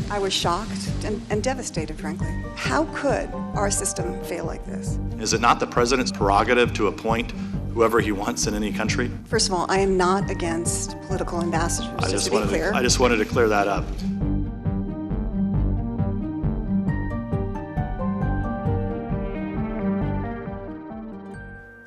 I was shocked and devastated, frankly. How could our system fail like this? Is it not the president's prerogative to appoint whoever he wants in any country? First of all, I am not against political ambassadors, just to be clear. I just wanted to clear that up.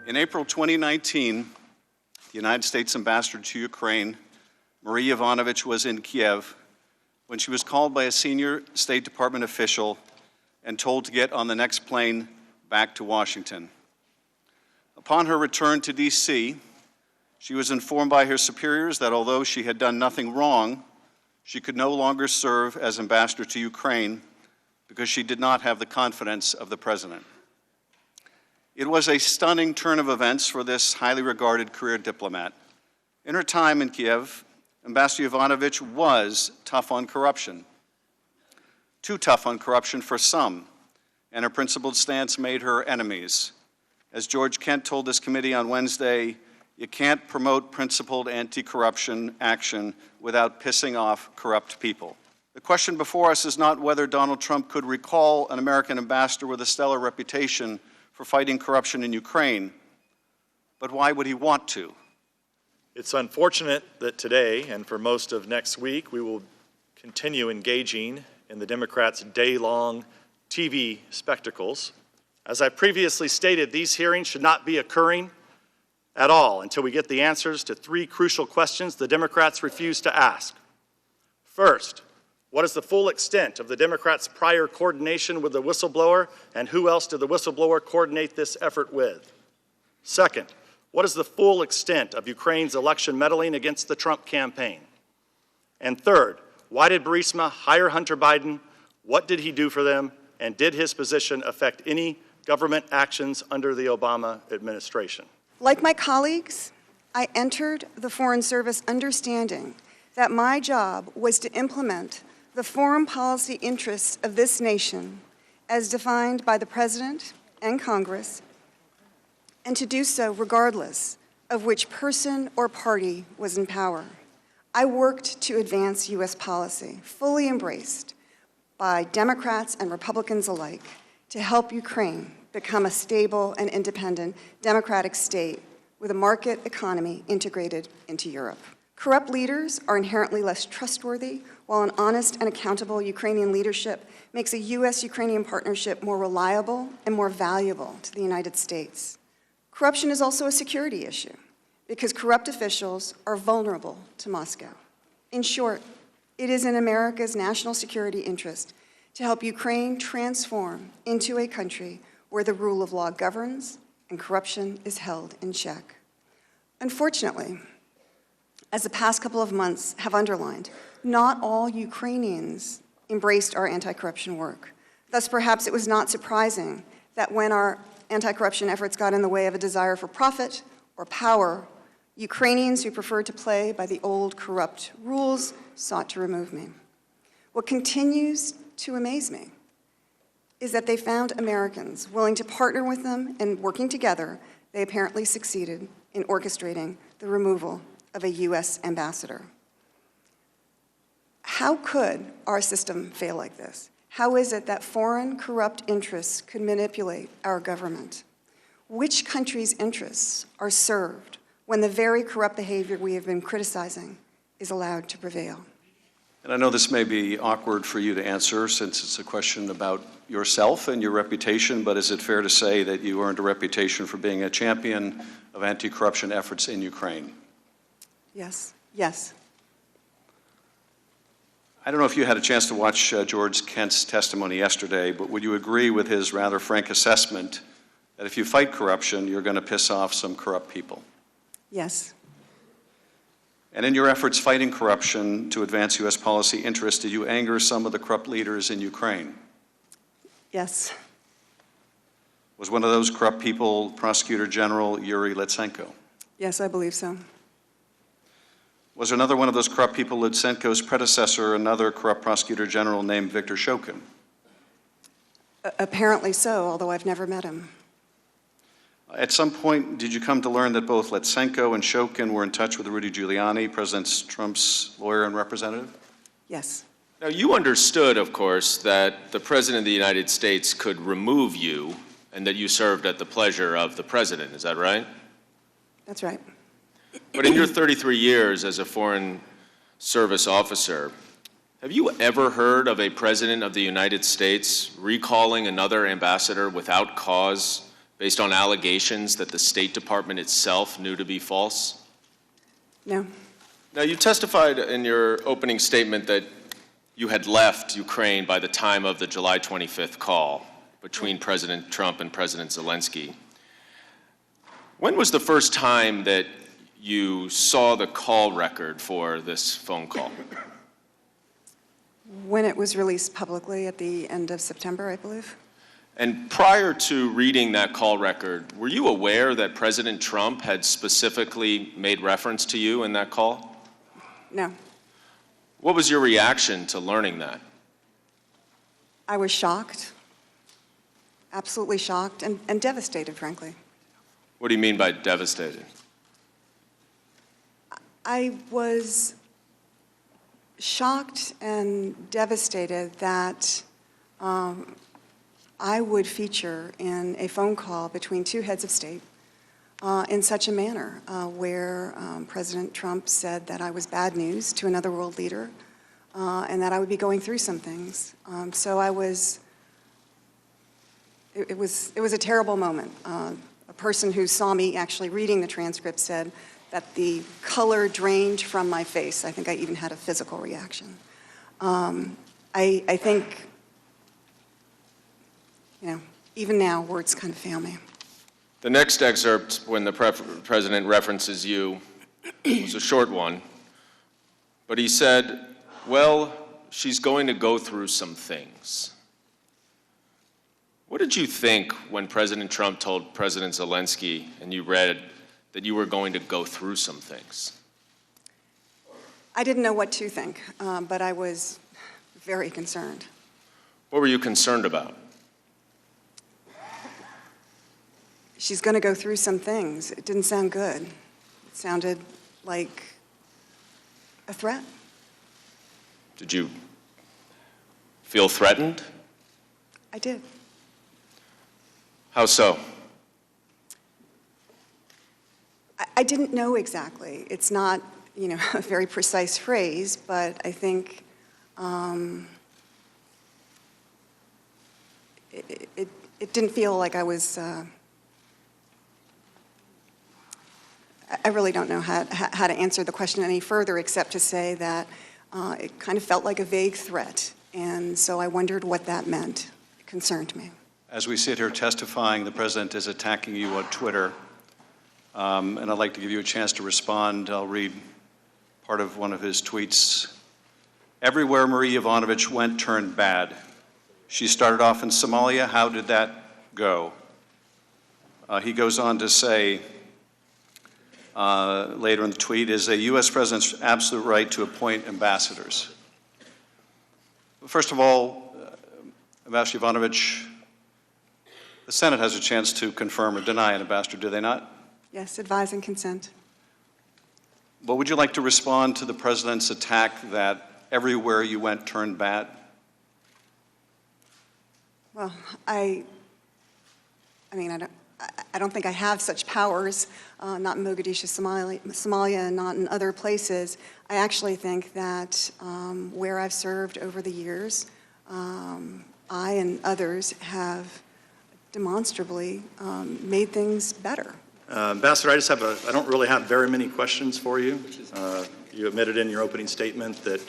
In April 2019, the United States ambassador to Ukraine, Marie Yovanovitch, was in Kiev when she was called by a senior State Department official and told to get on the next plane back to Washington. Upon her return to D.C., she was informed by her superiors that although she had done nothing wrong, she could no longer serve as ambassador to Ukraine because she did not have the confidence of the president. It was a stunning turn of events for this highly regarded career diplomat. In her time in Kiev, Ambassador Yovanovitch was tough on corruption. Too tough on corruption for some, and her principled stance made her enemies. As George Kent told this committee on Wednesday, you can't promote principled anti-corruption action without pissing off corrupt people. The question before us is not whether Donald Trump could recall an American ambassador with a stellar reputation for fighting corruption in Ukraine, but why would he want to? It's unfortunate that today, and for most of next week, we will continue engaging in the Democrats' day-long TV spectacles. As I previously stated, these hearings should not be occurring at all until we get the answers to three crucial questions the Democrats refuse to ask. First, what is the full extent of the Democrats' prior coordination with the whistleblower, and who else did the whistleblower coordinate this effort with? Second, what is the full extent of Ukraine's election meddling against the Trump campaign? And third, why did Burisma hire Hunter Biden? What did he do for them? And did his position affect any government actions under the Obama administration? Like my colleagues, I entered the Foreign Service understanding that my job was to implement the foreign policy interests of this nation as defined by the President and Congress, and to do so regardless of which person or party was in power. I worked to advance U.S. policy, fully embraced by Democrats and Republicans alike, to help Ukraine become a stable and independent democratic state with a market economy integrated into Europe. Corrupt leaders are inherently less trustworthy, while an honest and accountable Ukrainian leadership makes a U.S.-Ukrainian partnership more reliable and more valuable to the United States. Corruption is also a security issue, because corrupt officials are vulnerable to Moscow. In short, it is in America's national security interest to help Ukraine transform into a country where the rule of law governs and corruption is held in check. Unfortunately, as the past couple of months have underlined, not all Ukrainians embraced our anti-corruption work. Thus, perhaps it was not surprising that when our anti-corruption efforts got in the way of a desire for profit or power, Ukrainians who preferred to play by the old corrupt rules sought to remove me. What continues to amaze me is that they found Americans willing to partner with them, and working together, they apparently succeeded in orchestrating the removal of a U.S. ambassador. How could our system fail like this? How is it that foreign corrupt interests could manipulate our government? Which country's interests are served when the very corrupt behavior we have been criticizing is allowed to prevail? And I know this may be awkward for you to answer since it's a question about yourself and your reputation, but is it fair to say that you earned a reputation for being a champion of anti-corruption efforts in Ukraine? Yes. Yes. I don't know if you had a chance to watch George Kent's testimony yesterday, but would you agree with his rather frank assessment that if you fight corruption, you're going to piss off some corrupt people? Yes. And in your efforts fighting corruption to advance U.S. policy interests, did you anger some of the corrupt leaders in Ukraine? Yes. Was one of those corrupt people Prosecutor General Yuri Lutsenko? Yes, I believe so. Was another one of those corrupt people Lutsenko's predecessor, another corrupt prosecutor general named Viktor Shokin? Apparently so, although I've never met him. At some point, did you come to learn that both Lutsenko and Shokin were in touch with Rudy Giuliani, President Trump's lawyer and representative? Yes. Now, you understood, of course, that the President of the United States could remove you and that you served at the pleasure of the President. Is that right? That's right. But in your 33 years as a Foreign Service officer, have you ever heard of a President of the United States recalling another ambassador without cause based on allegations that the State Department itself knew to be false? No. Now, you testified in your opening statement that you had left Ukraine by the time of the July 25th call between President Trump and President Zelensky. When was the first time that you saw the call record for this phone call? When it was released publicly at the end of September, I believe. And prior to reading that call record, were you aware that President Trump had specifically made reference to you in that call? No. What was your reaction to learning that? I was shocked, absolutely shocked, and devastated, frankly. What do you mean by devastated? I was shocked and devastated that I would feature in a phone call between two heads of state in such a manner where President Trump said that I was bad news to another world leader and that I would be going through some things. So I was, it was a terrible moment. A person who saw me actually reading the transcript said that the color drained from my face. I think I even had a physical reaction. I think, you know, even now, words kind of fail me. The next excerpt, when the President references you, was a short one, but he said, well, she's going to go through some things. What did you think when President Trump told President Zelensky and you read that you were going to go through some things? I didn't know what to think, but I was very concerned. What were you concerned about? She's going to go through some things. It didn't sound good. It sounded like a threat. Did you feel threatened? I did. How so? I didn't know exactly. It's not, you know, a very precise phrase, but I think it didn't feel like I was. I really don't know how to answer the question any further, except to say that it kind of felt like a vague threat, and so I wondered what that meant. It concerned me. As we sit here testifying, the President is attacking you on Twitter, and I'd like to give you a chance to respond. I'll read part of one of his tweets. Everywhere Marie Yovanovitch went turned bad. She started off in Somalia. How did that go? He goes on to say, later in the tweet, is a U.S. president's absolute right to appoint ambassadors. First of all, Ambassador Yovanovitch, the Senate has a chance to confirm or deny an ambassador, do they not? Yes, advise and consent. But would you like to respond to the president's attack that everywhere you went turned bad? Well, I don't think I have such powers, not in Mogadishu, Somalia, and not in other places. I actually think that where I've served over the years, I and others have demonstrably made things better. Ambassador, I don't really have very many questions for you. You admitted in your opening statement that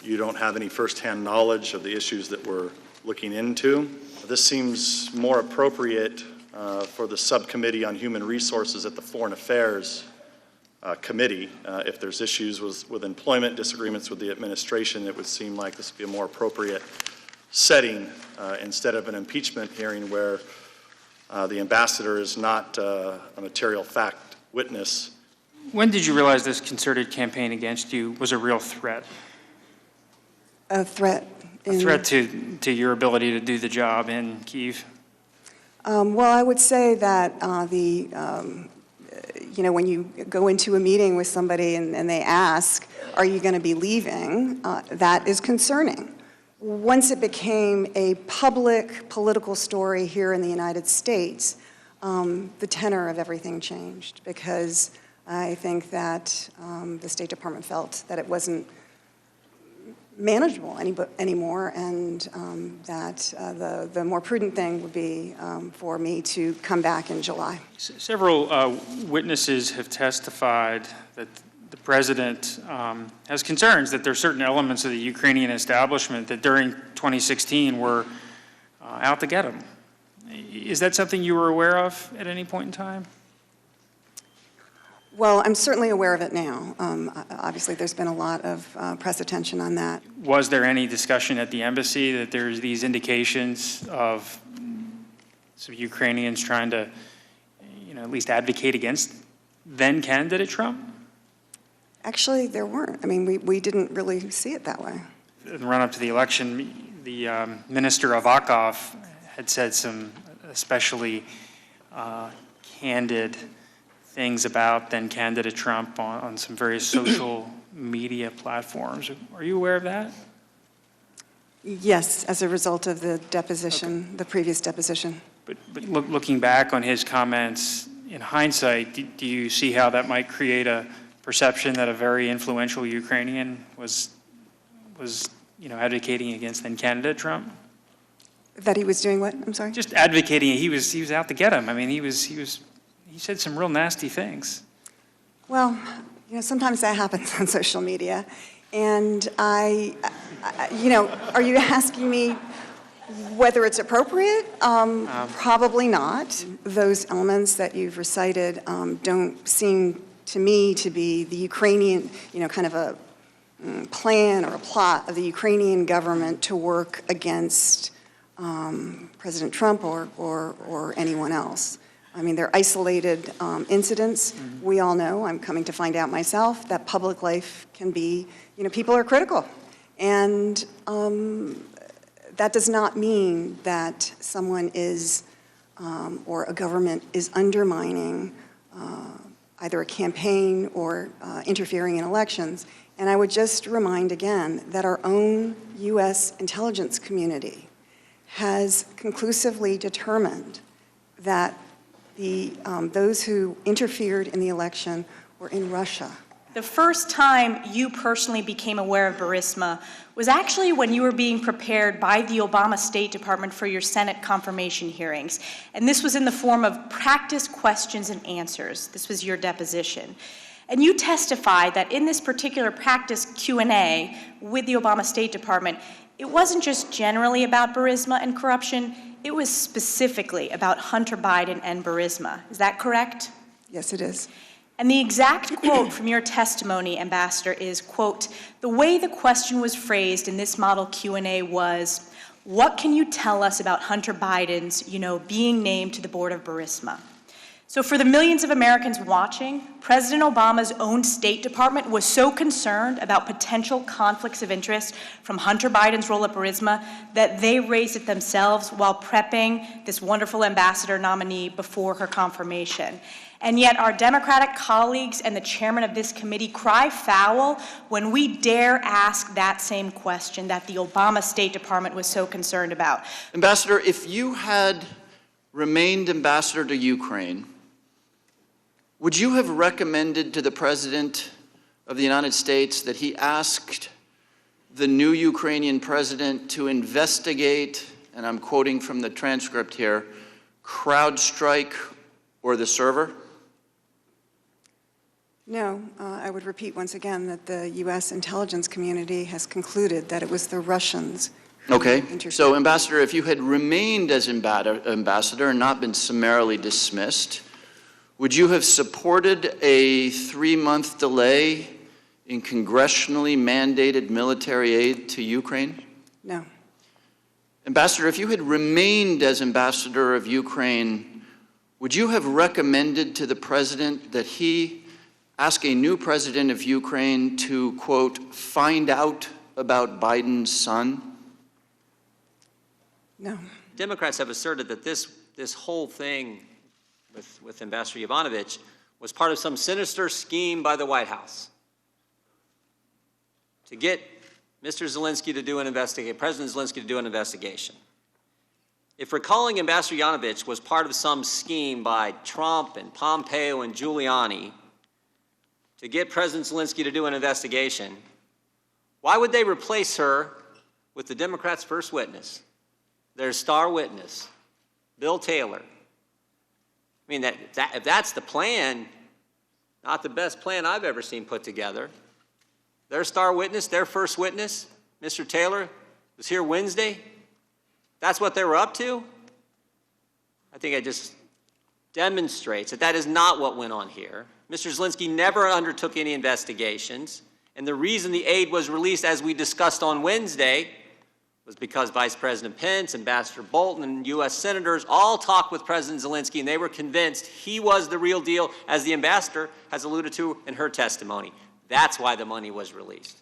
you don't have any firsthand knowledge of the issues that we're looking into. This seems more appropriate for the Subcommittee on Human Resources at the Foreign Affairs Committee. If there's issues with employment, disagreements with the administration, it would seem like this would be a more appropriate setting instead of an impeachment hearing where the ambassador is not a material fact witness. When did you realize this concerted campaign against you was a real threat? A threat. A threat to your ability to do the job in Kyiv? Well, I would say that the when you go into a meeting with somebody and they ask, are you going to be leaving, that is concerning. Once it became a public political story here in the United States, the tenor of everything changed, because I think that the State Department felt that it wasn't manageable anymore, and that the more prudent thing would be for me to come back in July. Several witnesses have testified that the president has concerns that there are certain elements of the Ukrainian establishment that during 2016 were out to get him. Is that something you were aware of at any point in time? Well, I'm certainly aware of it now. Obviously, there's been a lot of press attention on that. Was there any discussion at the embassy that there's these indications of some Ukrainians trying to, at least advocate against then-candidate Trump? Actually, there weren't. I mean, we didn't really see it that way. In the run-up to the election, the Minister Avakov had said some especially candid things about then-candidate Trump on some various social media platforms. Are you aware of that? Yes, as a result of the deposition, okay. The previous deposition. But looking back on his comments in hindsight, do you see how that might create a perception that a very influential Ukrainian was advocating against then-candidate Trump? That he was doing what? I'm sorry? Just advocating. He was out to get him. I mean, he said some real nasty things. Well, sometimes that happens on social media. And are you asking me whether it's appropriate? Probably not. Those elements that you've recited don't seem to me to be the Ukrainian, kind of a plan or a plot of the Ukrainian government to work against President Trump or anyone else. I mean, they're isolated incidents. Mm-hmm. We all know, I'm coming to find out myself, that public life can be, people are critical. And that does not mean that someone is, or a government is undermining either a campaign or interfering in elections. And I would just remind again that our own U.S. intelligence community has conclusively determined that those who interfered in the election were in Russia. The first time you personally became aware of Burisma was actually when you were being prepared by the Obama State Department for your Senate confirmation hearings. And this was in the form of practice questions and answers. This was your deposition. And you testified that in this particular practice Q&A with the Obama State Department, it wasn't just generally about Burisma and corruption, it was specifically about Hunter Biden and Burisma. Is that correct? Yes, it is. And the exact quote from your testimony, Ambassador, is, quote, "The way the question was phrased in this model Q&A was, what can you tell us about Hunter Biden's, being named to the board of Burisma?" So for the millions of Americans watching, President Obama's own State Department was so concerned about potential conflicts of interest from Hunter Biden's role at Burisma that they raised it themselves while prepping this wonderful ambassador nominee before her confirmation. And yet our Democratic colleagues and the chairman of this committee cry foul when we dare ask that same question that the Obama State Department was so concerned about. Ambassador, if you had remained ambassador to Ukraine, would you have recommended to the President of the United States that he asked the new Ukrainian president to investigate, and I'm quoting from the transcript here, CrowdStrike or the server? No, I would repeat once again that the U.S. intelligence community has concluded that it was the Russians. Okay, so Ambassador, if you had remained as ambassador and not been summarily dismissed, would you have supported a 3-month delay in congressionally mandated military aid to Ukraine? No. Ambassador, if you had remained as ambassador of Ukraine, would you have recommended to the president that he ask a new president of Ukraine to, quote, find out about Biden's son? No. Democrats have asserted that this whole thing with Ambassador Yovanovitch was part of some sinister scheme by the White House to get Mr. Zelensky to do an investigation, President Zelensky to do an investigation. If recalling Ambassador Yanovich was part of some scheme by Trump and Pompeo and Giuliani to get President Zelensky to do an investigation, why would they replace her with the Democrats' first witness, their star witness, Bill Taylor? I mean, if that's the plan, not the best plan I've ever seen put together. Their star witness, their first witness, Mr. Taylor, was here Wednesday. That's what they were up to? I think it just demonstrates that that is not what went on here. Mr. Zelensky never undertook any investigations, and the reason the aid was released, as we discussed on Wednesday, was because Vice President Pence, Ambassador Bolton, and U.S. senators all talked with President Zelensky, and they were convinced he was the real deal, as the ambassador has alluded to in her testimony. That's why the money was released.